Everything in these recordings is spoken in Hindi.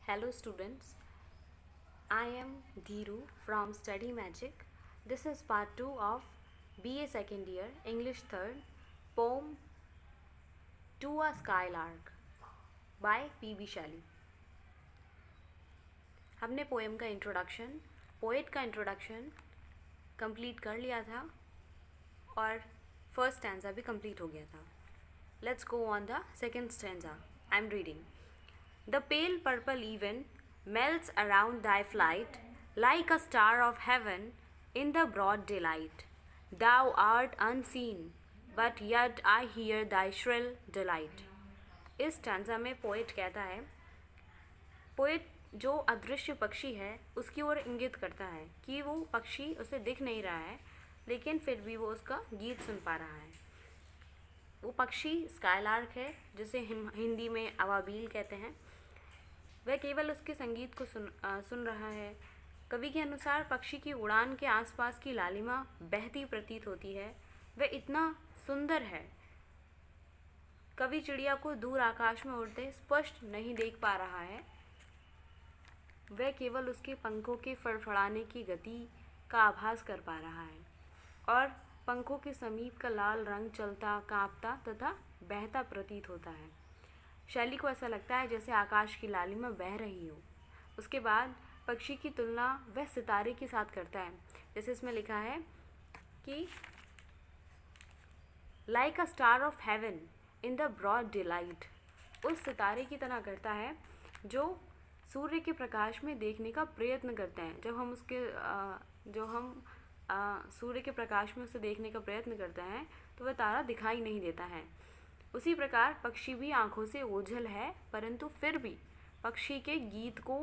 Hello students, I am Dhiru from Study Magic. This is part 2 of BA second year English third poem To a Skylark by P.B. Shelley. हमने पोएम का इंट्रोडक्शन, पोएट का इंट्रोडक्शन कंप्लीट कर लिया था और फर्स्ट स्टैंजा भी कंप्लीट हो गया था. Let's go on the second stanza. I am reading. The pale purple even melts around thy flight, like a star of heaven in the broad daylight. Thou art unseen, but yet I hear thy shrill delight. इस स्टैंजा में पोएट कहता है, पोएट जो अदृश्य पक्षी है उसकी ओर इंगित करता है कि वो पक्षी उसे दिख नहीं रहा है, लेकिन फिर भी वो उसका गीत सुन पा रहा है. वो पक्षी स्काईलार्क है, जिसे हिंदी में अवाबील कहते हैं. वह केवल उसके संगीत को सुन रहा है. कवि के अनुसार पक्षी की उड़ान के आसपास की लालिमा बहती प्रतीत होती है. वह इतना सुंदर है. कवि चिड़िया को दूर आकाश में उड़ते स्पष्ट नहीं देख पा रहा है. वह केवल उसके पंखों के फड़फड़ाने की गति का आभास कर पा रहा है और पंखों के समीप का लाल रंग चलता, कांपता तथा बहता प्रतीत होता है. शैली को ऐसा लगता है जैसे आकाश की लालिमा बह रही हो. उसके बाद पक्षी की तुलना वह सितारे के साथ करता है. जैसे इसमें लिखा है कि like a star of heaven in the broad delight. उस सितारे की तरह करता है जो सूर्य के प्रकाश में देखने का प्रयत्न करते हैं. जब हम सूर्य के प्रकाश में उसे देखने का प्रयत्न करते हैं तो वह तारा दिखाई नहीं देता है. उसी प्रकार पक्षी भी आँखों से ओझल है, परंतु फिर भी पक्षी के गीत को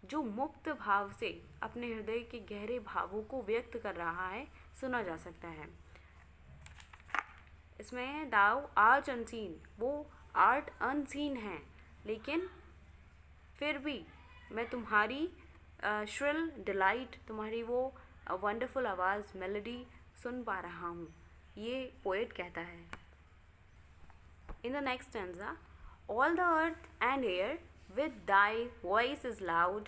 जो मुक्त भाव से अपने हृदय के गहरे भावों को व्यक्त कर रहा है सुना जा सकता है. इसमें दाव आर्ट अनसीन, वो आर्ट अनसीन है, लेकिन फिर भी मैं तुम्हारी श्रिल डिलाइट, तुम्हारी वो वंडरफुल आवाज़, मेलोडी सुन पा रहा हूँ. ये पोएट कहता है. In the next stanza, all the earth and air with thy voice is loud,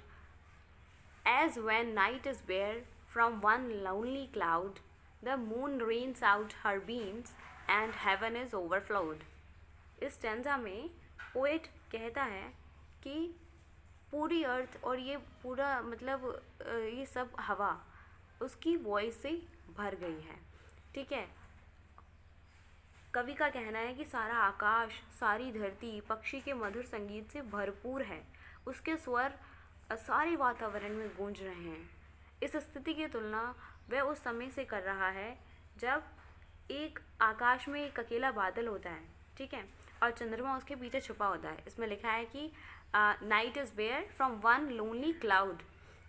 as when night is bare from one lonely cloud, the moon rains out her beams and heaven is overflowed. इस stanza में पोएट कहता है कि पूरी अर्थ और ये पूरा मतलब ये सब हवा उसकी वॉइस से भर गई है. ठीक है. कवि का कहना है कि सारा आकाश, सारी धरती पक्षी के मधुर संगीत से भरपूर है. उसके स्वर सारे वातावरण में गूंज रहे हैं. इस स्थिति की तुलना वह उस समय से कर रहा है जब एक आकाश में एक अकेला बादल होता है, ठीक है, और चंद्रमा उसके पीछे छुपा होता है. इसमें लिखा है कि night is bare from one lonely cloud.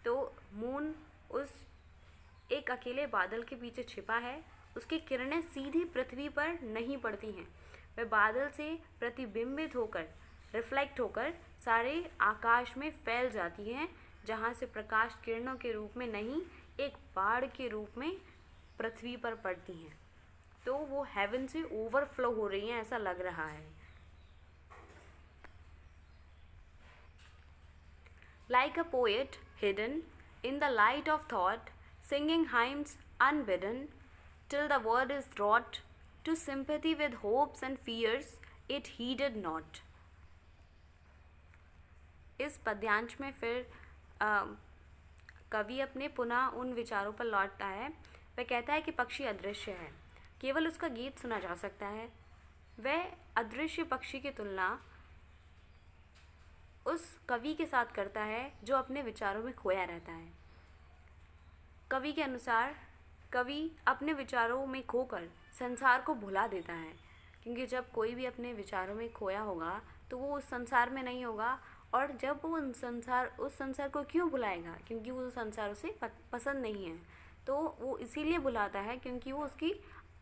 तो मून उस एक अकेले बादल के पीछे छिपा है. उसकी किरणें सीधी पृथ्वी पर नहीं पड़ती हैं. वह बादल से प्रतिबिंबित होकर, रिफ्लेक्ट होकर सारे आकाश में फैल जाती हैं, जहाँ से प्रकाश किरणों के रूप में नहीं, एक बाढ़ के रूप में पृथ्वी पर पड़ती हैं. तो वो हेवन से ओवरफ्लो हो रही हैं, ऐसा लग रहा है. Like a poet hidden in the light of thought, singing hymns unbidden, till the word is wrought to sympathy with hopes and fears it heeded not. इस पद्यांश में फिर कवि अपने पुनः उन विचारों पर लौटता है. वह कहता है कि पक्षी अदृश्य है, केवल उसका गीत सुना जा सकता है. वह अदृश्य पक्षी की तुलना उस कवि के साथ करता है जो अपने विचारों में खोया रहता है. कवि के अनुसार कवि अपने विचारों में खोकर संसार को भुला देता है, क्योंकि जब कोई भी अपने विचारों में खोया होगा तो वो उस संसार में नहीं होगा. और जब वो उस संसार को क्यों भुलाएगा? क्योंकि वो संसार उसे पसंद नहीं है. तो वो इसीलिए भुलाता है क्योंकि वो उसकी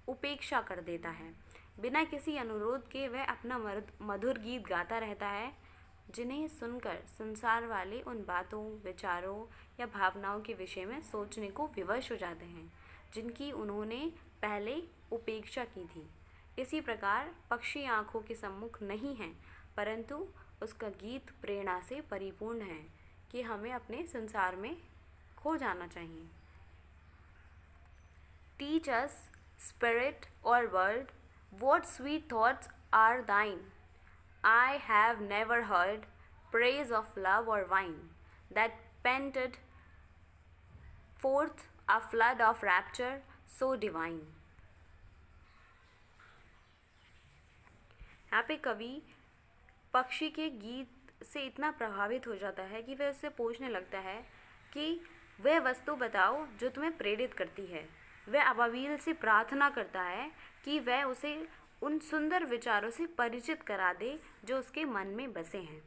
उपेक्षा कर देता है. बिना किसी अनुरोध के वह अपना मधुर गीत गाता रहता है, जिन्हें सुनकर संसार वाले उन बातों, विचारों या भावनाओं के विषय में सोचने को विवश हो जाते हैं जिनकी उन्होंने पहले उपेक्षा की थी. इसी प्रकार पक्षी आँखों के सम्मुख नहीं हैं, परंतु उसका गीत प्रेरणा से परिपूर्ण है कि हमें अपने संसार में खो जाना चाहिए। टीच अस स्पिरिट और word what sweet thoughts are thine. I have never heard praise of love or wine that panted forth a flood of rapture so divine. यहाँ पे कवि पक्षी के गीत से इतना प्रभावित हो जाता है कि वह उससे पूछने लगता है कि वह वस्तु बताओ जो तुम्हें प्रेरित करती है। वह अबाबिल से प्रार्थना करता है कि वह उसे उन सुंदर विचारों से परिचित करा दे जो उसके मन में बसे हैं।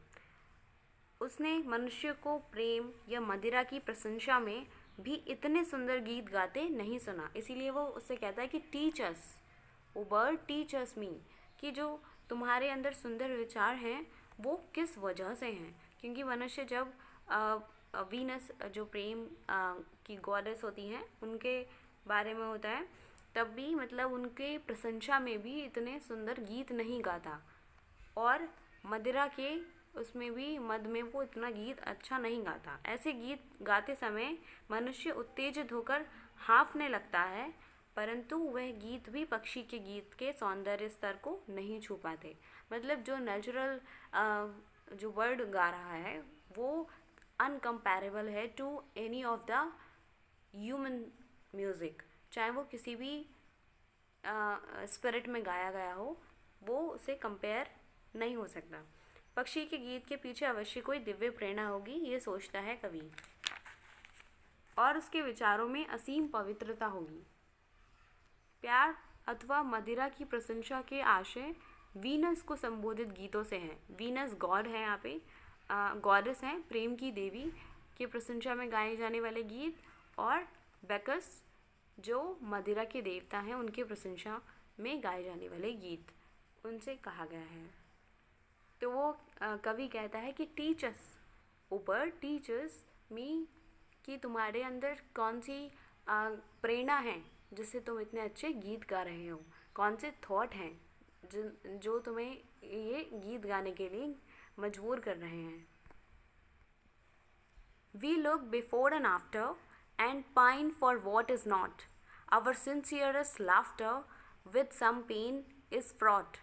उसने मनुष्य को प्रेम या मदिरा की प्रशंसा में भी इतने सुंदर गीत गाते नहीं सुना, इसीलिए वो उससे कहता है कि टीच अस, ओ बर्ड टीच अस मी, कि जो तुम्हारे अंदर सुंदर विचार हैं वो किस वजह से हैं। क्योंकि मनुष्य जब वीनस जो प्रेम की गॉडेस होती हैं उनके बारे में होता है, तब भी मतलब उनके प्रशंसा में भी इतने सुंदर गीत नहीं गाता, और मदिरा के उसमें भी मद में वो इतना गीत अच्छा नहीं गाता। ऐसे गीत गाते समय मनुष्य उत्तेजित होकर हाँफने लगता है, परंतु वह गीत भी पक्षी के गीत के सौंदर्य स्तर को नहीं छू पाते। मतलब जो नेचुरल जो बर्ड गा रहा है वो अनकम्पैरेबल है to any of the human music, चाहे वो किसी भी स्पिरिट में गाया गया हो, वो उसे कंपेयर नहीं हो सकता। पक्षी के गीत के पीछे अवश्य कोई दिव्य प्रेरणा होगी, ये सोचता है कवि, और उसके विचारों में असीम पवित्रता होगी। प्यार अथवा मदिरा की प्रशंसा के आशय वीनस को संबोधित गीतों से हैं। वीनस गॉड है, यहाँ पे गॉडेस हैं, प्रेम की देवी की प्रशंसा में गाए जाने वाले गीत, और बैकस जो मदिरा के देवता हैं उनके प्रशंसा में गाए जाने वाले गीत, उनसे कहा गया है। तो वो कवि कहता है कि टीचर्स ऊपर टीचर्स मी, कि तुम्हारे अंदर कौन सी प्रेरणा है जिससे तुम इतने अच्छे गीत गा रहे हो, कौन से थॉट हैं जो तुम्हें ये गीत गाने के लिए मजबूर कर रहे हैं। We look before and after and pine for what is not. Our sincerest laughter with some pain is fraught.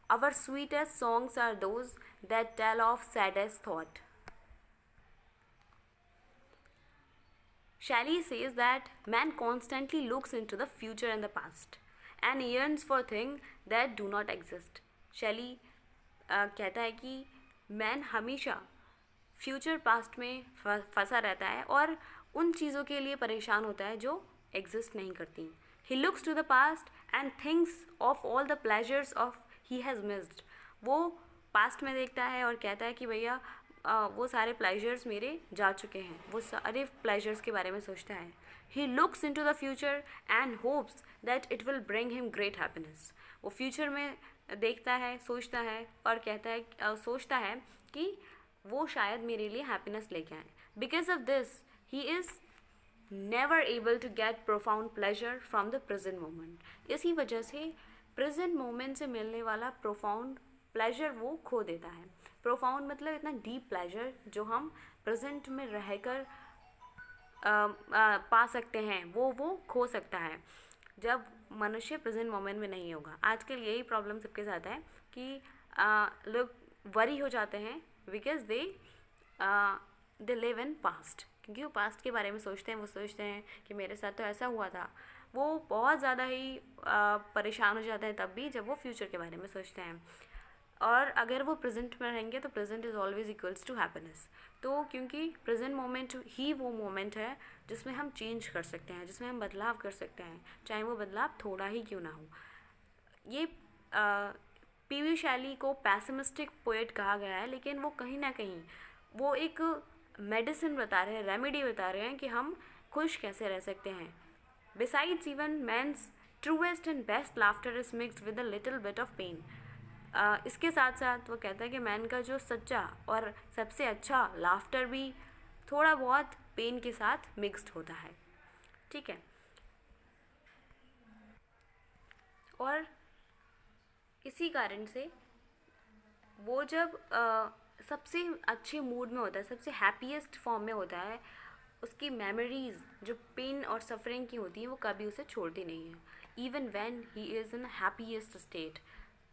Our sweetest songs are those that tell of saddest thought. Shelley says that man constantly looks into the future and the past and yearns for things that do not exist. Shelley कहता है कि man हमेशा फ्यूचर पास्ट में फंसा रहता है और उन चीज़ों के लिए परेशान होता है जो एग्जिस्ट नहीं करती। He looks to the past and thinks of all the pleasures of he has missed. वो पास्ट में देखता है और कहता है कि भैया वो सारे प्लेजर्स मेरे जा चुके हैं, वो सारे प्लेजर्स के बारे में सोचता है। He looks into the future and hopes that it will bring him great happiness. वो फ्यूचर में देखता है, सोचता है और कहता है सोचता है कि वो शायद मेरे लिए हैप्पीनेस लेके आए। Because of this he is never able to get profound pleasure from the present moment. इसी वजह से present moment से मिलने वाला profound pleasure वो खो देता है। profound मतलब इतना deep pleasure जो हम present में रहकर पा सकते हैं, वो खो सकता है जब मनुष्य present moment में नहीं होगा। आजकल यही प्रॉब्लम सबके साथ है कि लोग वरी हो जाते हैं because they live in past, क्योंकि वो पास्ट के बारे में सोचते हैं। वो सोचते हैं कि मेरे साथ तो ऐसा हुआ था। वो बहुत ज़्यादा ही परेशान हो जाते हैं तब भी जब वो फ्यूचर के बारे में सोचते हैं। और अगर वो प्रेजेंट में रहेंगे तो present is always equals to happiness. तो क्योंकि प्रेजेंट मोमेंट ही वो मोमेंट है जिसमें हम चेंज कर सकते हैं, जिसमें हम बदलाव कर सकते हैं, चाहे वो बदलाव थोड़ा ही क्यों ना हो। ये पी.वी. शैली को पैसिमिस्टिक पोएट कहा गया है, लेकिन वो कहीं ना कहीं वो एक मेडिसिन बता रहे हैं, रेमेडी बता रहे हैं कि हम खुश कैसे रह सकते हैं। Besides even man's truest and best laughter is mixed with a little bit of pain. इसके साथ साथ वो कहता है कि मैन का जो सच्चा और सबसे अच्छा लाफ्टर भी थोड़ा बहुत पेन के साथ मिक्स्ड होता है। ठीक है, और इसी कारण से वो जब सबसे अच्छे मूड में होता है, सबसे हैप्पीएस्ट फॉर्म में होता है, उसकी मेमोरीज़ जो पेन और सफरिंग की होती हैं वो कभी उसे छोड़ती नहीं है, even when he is in happiest state.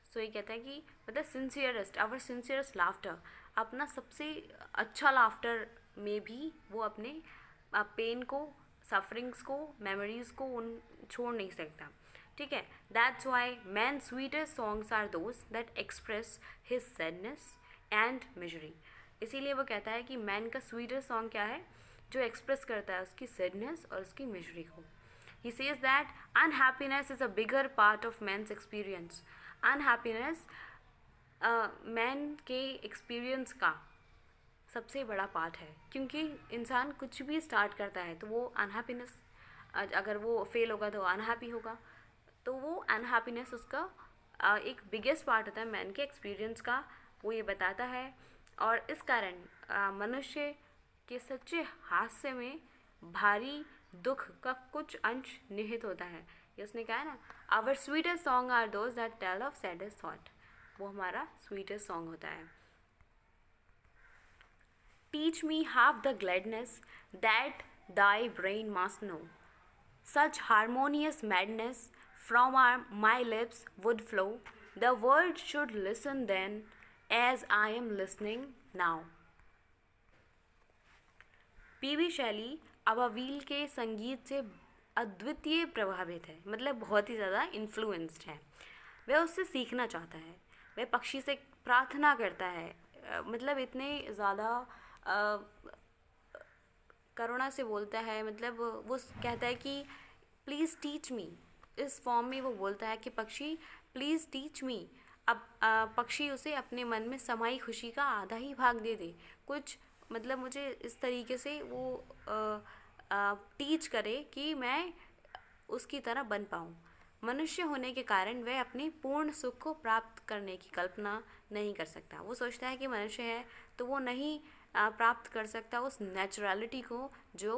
So ये कहता है कि मतलब सिंसियरेस्ट, आवर सिंसियरेस्ट लाफ्टर, अपना सबसे अच्छा लाफ्टर में भी वो अपने पेन को, सफरिंग्स को, मेमोरीज़ को उन छोड़ नहीं सकता। ठीक है, that's why man sweetest songs are those that express his sadness and misery. इसीलिए वो कहता है कि मैन का स्वीटेस्ट सॉन्ग क्या है, जो एक्सप्रेस करता है उसकी सैडनेस और उसकी मिजरी को। He says that unhappiness is a bigger part of man's experience. Unhappiness man के एक्सपीरियंस का सबसे बड़ा पार्ट है, क्योंकि इंसान कुछ भी स्टार्ट करता है तो वो अनहैप्पीनेस, अगर वो फेल होगा तो अनहैप्पी होगा, तो वो अनहैप्पीनेस उसका एक बिगेस्ट पार्ट होता है मैन के एक्सपीरियंस का, वो ये बताता है। और इस कारण मनुष्य के सच्चे हास्य में भारी दुख का कुछ अंश निहित होता है। ये उसने कहा है ना, our sweetest song are those that tell of saddest thought, वो हमारा स्वीटेस्ट सॉन्ग होता है। Teach me half the gladness that thy brain must know. Such harmonious madness from my lips would flow. The world should listen then, as I am listening now. PB Shelley अवावील के संगीत से अद्वितीय प्रभावित है, मतलब बहुत ही ज़्यादा इन्फ्लुएंस्ड है। वह उससे सीखना चाहता है, वह पक्षी से प्रार्थना करता है, मतलब इतने ज़्यादा करुणा से बोलता है, मतलब वो कहता है कि प्लीज़ टीच मी, इस फॉर्म में वो बोलता है कि पक्षी प्लीज़ टीच मी। अब पक्षी उसे अपने मन में समाई खुशी का आधा ही भाग दे दे, कुछ मतलब मुझे इस तरीके से वो टीच करे कि मैं उसकी तरह बन पाऊँ। मनुष्य होने के कारण वह अपनी पूर्ण सुख को प्राप्त करने की कल्पना नहीं कर सकता। वो सोचता है कि मनुष्य है तो वो नहीं प्राप्त कर सकता उस नेचुरलिटी को जो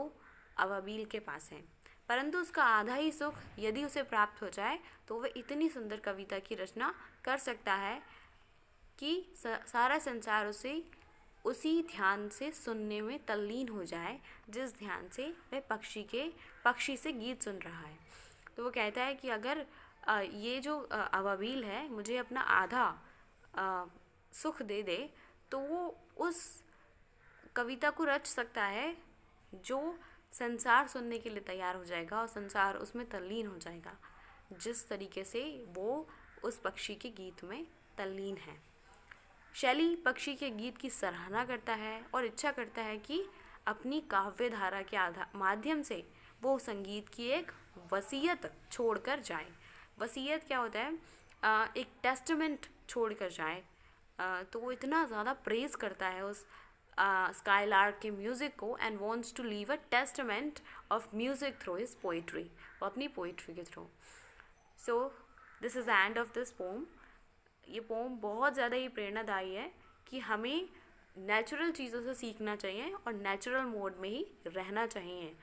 अवाबील के पास है, परंतु उसका आधा ही सुख यदि उसे प्राप्त हो जाए तो वह इतनी सुंदर कविता की रचना कर सकता है कि सारा संसार उसे उसी ध्यान से सुनने में तल्लीन हो जाए जिस ध्यान से वह पक्षी से गीत सुन रहा है। तो वो कहता है कि अगर ये जो अवाबील है मुझे अपना आधा सुख दे दे तो वो उस कविता को रच सकता है जो संसार सुनने के लिए तैयार हो जाएगा और संसार उसमें तल्लीन हो जाएगा, जिस तरीके से वो उस पक्षी के गीत में तल्लीन है। शैली पक्षी के गीत की सराहना करता है और इच्छा करता है कि अपनी काव्य धारा के माध्यम से वो संगीत की एक वसीयत छोड़कर जाए। वसीयत क्या होता है? एक टेस्टामेंट छोड़कर जाए। तो वो इतना ज़्यादा प्रेज़ करता है उस स्काईलार्क के म्यूज़िक को and wants to leave a testament of music through his poetry, वो अपनी पोइट्री के through. So this is the end of this poem. ये पोम बहुत ज़्यादा ही प्रेरणादायी है कि हमें नेचुरल चीज़ों से सीखना चाहिए और नेचुरल मोड में ही रहना चाहिए,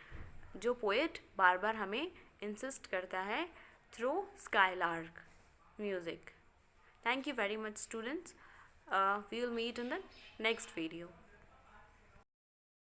जो पोएट बार बार हमें इंसिस्ट करता है through skylark music. Thank you very much, students. We will meet in the next video.